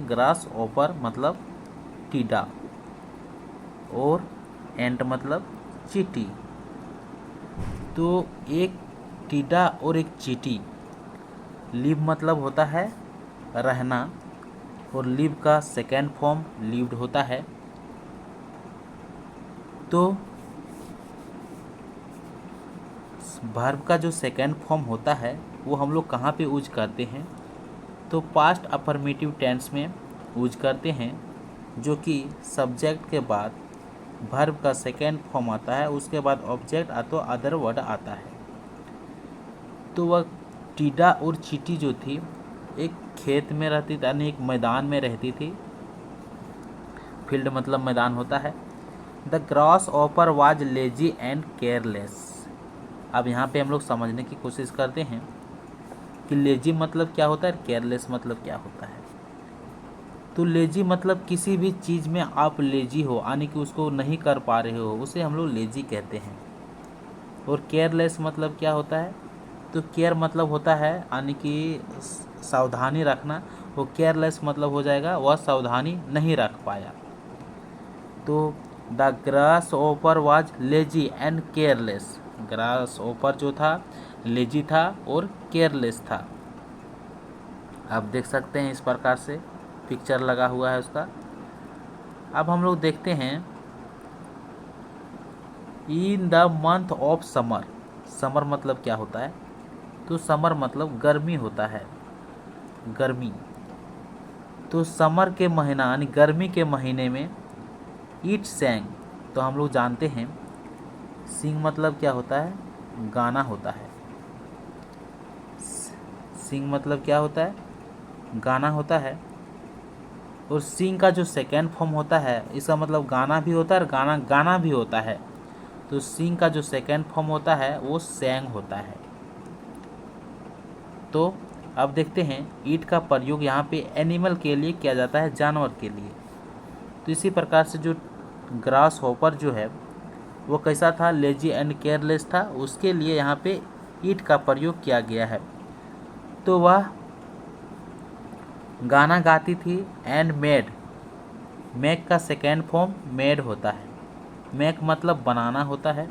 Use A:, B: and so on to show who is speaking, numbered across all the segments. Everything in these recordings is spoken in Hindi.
A: ग्रास ऑपर मतलब टीडा और एंट मतलब चींटी। तो एक टीडा और एक चींटी, लिव मतलब होता है रहना और लिव का सेकेंड फॉर्म लिव्ड होता है। तो वर्ब का जो सेकेंड फॉर्म होता है वो हम लोग कहाँ पे यूज करते हैं, तो पास्ट अफर्मेटिव टेंस में यूज करते हैं, जो कि सब्जेक्ट के बाद वर्ब का सेकेंड फॉर्म आता है, उसके बाद ऑब्जेक्ट अथवा अदर वर्ड आता है। तो वह टीडा और चींटी जो थी एक खेत में रहती थी, यानी एक मैदान में रहती थी। फील्ड मतलब मैदान होता है। The grasshopper was lazy and careless. अब यहाँ पे हम लोग समझने की कोशिश करते हैं कि लेजी मतलब क्या होता है, केयरलेस मतलब क्या होता है। तो लेजी मतलब किसी भी चीज़ में आप लेजी हो, यानी कि उसको नहीं कर पा रहे हो, उसे हम लोग लेजी कहते हैं। और केयरलेस मतलब क्या होता है, तो केयर मतलब होता है यानी कि सावधानी रखना, वो केयरलेस मतलब हो जाएगा वह सावधानी नहीं रख पाया। तो द ग्रास ओपर was lazy and careless. Grass ओपर जो था लेजी था और केयरलेस था। आप देख सकते हैं इस प्रकार से पिक्चर लगा हुआ है उसका। अब हम लोग देखते हैं in the month of summer. Summer मतलब क्या होता है, तो समर मतलब गर्मी होता है, गर्मी। तो समर के महीना यानी गर्मी के महीने में इट सैंग, तो हम लोग जानते हैं सिंग मतलब क्या होता है, गाना होता है। सिंग मतलब क्या होता है, गाना होता है। और सिंग का जो सेकेंड फॉर्म होता है, इसका मतलब गाना भी होता है और गाना गाना भी होता है। तो सिंग का जो सेकेंड फॉर्म होता है वो सैंग होता है। तो अब देखते हैं ईट का प्रयोग यहाँ पे एनिमल के लिए किया जाता है, जानवर के लिए। तो इसी प्रकार से जो ग्रास हॉपर जो है वो कैसा था, लेजी एंड केयरलेस था, उसके लिए यहाँ पे ईट का प्रयोग किया गया है। तो वह गाना गाती थी एंड मेड, मेक का सेकेंड फॉर्म मेड होता है, मेक मतलब बनाना होता है।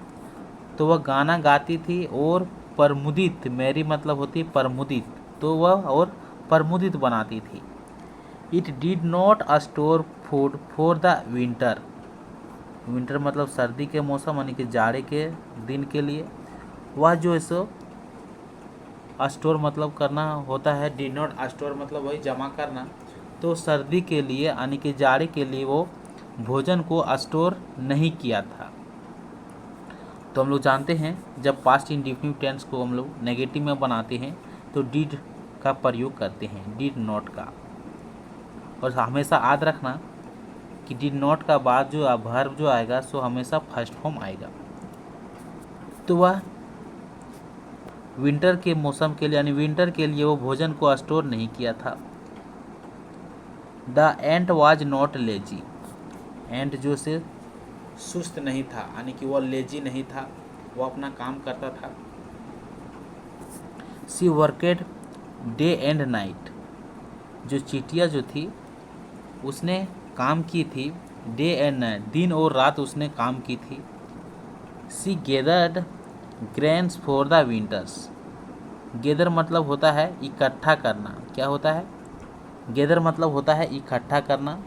A: तो वह गाना गाती थी और प्रमुदित, मेरी मतलब होती है प्रमुदित, तो वह और प्रमुदित बनाती थी। It did not store food for the winter, winter मतलब सर्दी के मौसम यानी कि जाड़े के दिन के लिए। वह जो है सो स्टोर मतलब करना होता है, डिड नॉट स्टोर मतलब वही जमा करना। तो सर्दी के लिए यानी कि जाड़े के लिए वो भोजन को स्टोर नहीं किया था। तो हम लोग जानते हैं जब पास्ट इंडेफिनिट टेंस को हम लोग नेगेटिव में बनाते हैं तो डिड का प्रयोग करते हैं, डिड नॉट का। और हमेशा याद रखना कि डिड नॉट का बाद जो वर्ब जो आएगा सो हमेशा फर्स्ट फॉर्म आएगा। तो वह विंटर के मौसम के लिए यानी विंटर के लिए वो भोजन को स्टोर नहीं किया था। The ant was not lazy, ant जो से सुस्त नहीं था यानी कि वह लेजी नहीं था, वो अपना काम करता था। सी वर्केड डे एंड नाइट, जो चींटियाँ जो थी उसने काम की थी डे एंड नाइट, दिन और रात उसने काम की थी। She gathered grains for the winters, gather मतलब होता है इकट्ठा करना, क्या होता है, गेदर मतलब होता है इकट्ठा करना।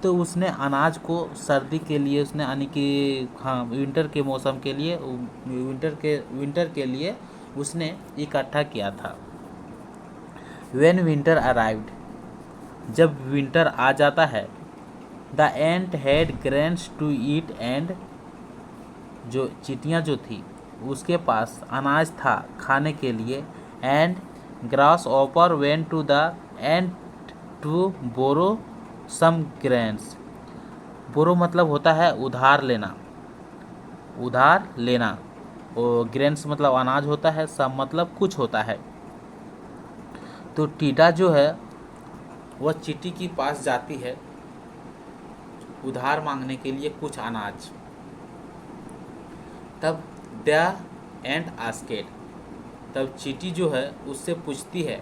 A: तो उसने अनाज को सर्दी के लिए उसने यानी कि हाँ विंटर के मौसम के लिए विंटर के लिए उसने इकट्ठा किया था। व्हेन विंटर अराइव्ड, जब विंटर आ जाता है। The ant had grains to eat and, जो चींटियाँ जो थी उसके पास अनाज था खाने के लिए। And grasshopper went to the ant to borrow some grains, borrow मतलब होता है उधार लेना, उधार लेना। और ग्रेन्स मतलब अनाज होता है, सम मतलब कुछ होता है। तो टीडा जो है वह चींटी के पास जाती है उधार मांगने के लिए कुछ अनाज। तब द एंट आस्केड, तब चींटी जो है उससे पूछती है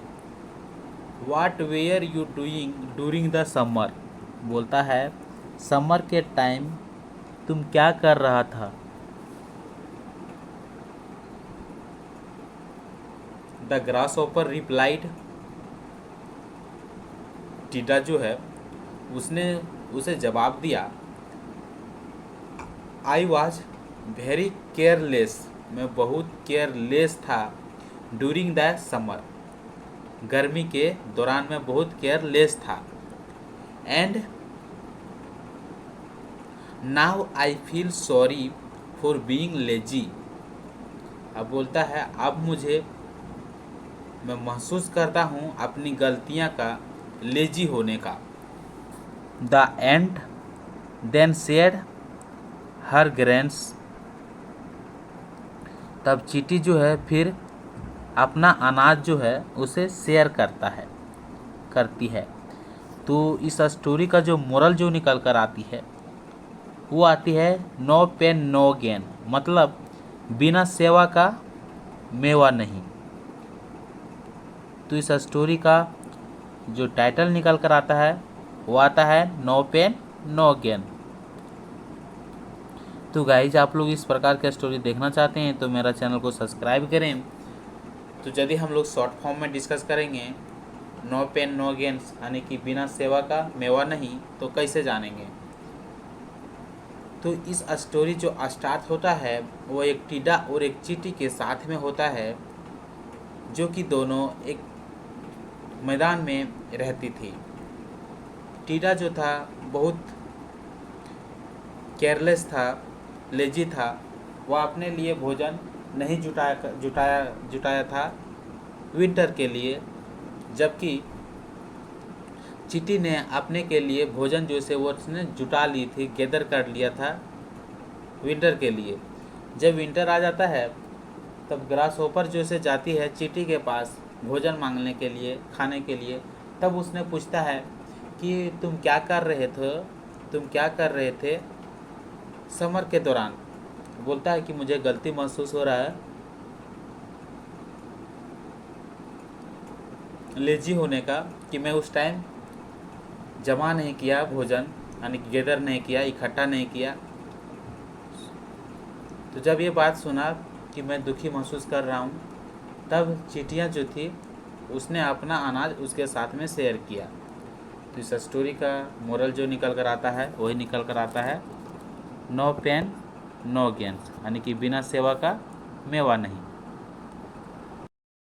A: what were you doing during the summer, बोलता है समर के टाइम तुम क्या कर रहा था। द ग्रासहॉपर रिप्लाइड, टीडा जो है उसने उसे जवाब दिया, आई वॉज वेरी केयरलेस, मैं बहुत केयरलेस था, ड्यूरिंग द समर, गर्मी के दौरान मैं बहुत केयरलेस था, and now I feel sorry for being lazy, अब बोलता है अब मैं महसूस करता हूँ अपनी गलतियाँ का, लेजी होने का। The ant then said her grains, तब चींटी जो है फिर अपना अनाज जो है उसे शेयर करती है। तो इस स्टोरी का जो मोरल जो निकल कर आती है वो आती है नो पेन नो गेन, मतलब बिना सेवा का मेवा नहीं। तो इस स्टोरी का जो टाइटल निकल कर आता है वो आता है नो पेन नो गेन। तो गाइज आप लोग इस प्रकार की स्टोरी देखना चाहते हैं तो मेरा चैनल को सब्सक्राइब करें। तो यदि हम लोग शॉर्ट फॉर्म में डिस्कस करेंगे नो पेन नो गेन यानी कि बिना सेवा का मेवा नहीं, तो कैसे जानेंगे। तो इस स्टोरी जो स्टार्ट होता है वो एक टीडा और एक चींटी के साथ में होता है, जो कि दोनों एक मैदान में रहती थी। टीडा जो था बहुत केयरलेस था, लेजी था, वह अपने लिए भोजन नहीं जुटाया था विंटर के लिए, जबकि चींटी ने अपने के लिए भोजन जो से वो उसने जुटा ली थी, गैदर कर लिया था विंटर के लिए। जब विंटर आ जाता है तब ग्रासहॉपर जो से जाती है चींटी के पास भोजन मांगने के लिए, खाने के लिए। तब उसने पूछता है कि तुम क्या कर रहे थे समर के दौरान। बोलता है कि मुझे गलती महसूस हो रहा है लेजी होने का, कि मैं उस टाइम जमा नहीं किया भोजन, यानी गैदर नहीं किया, इकट्ठा नहीं किया। तो जब ये बात सुना कि मैं दुखी महसूस कर रहा हूँ, तब चींटियाँ जो थी उसने अपना अनाज उसके साथ में शेयर किया। तो इस स्टोरी का मोरल जो निकल कर आता है वही निकल कर आता है नो पेन नो गेन, यानी कि बिना सेवा का मेवा नहीं।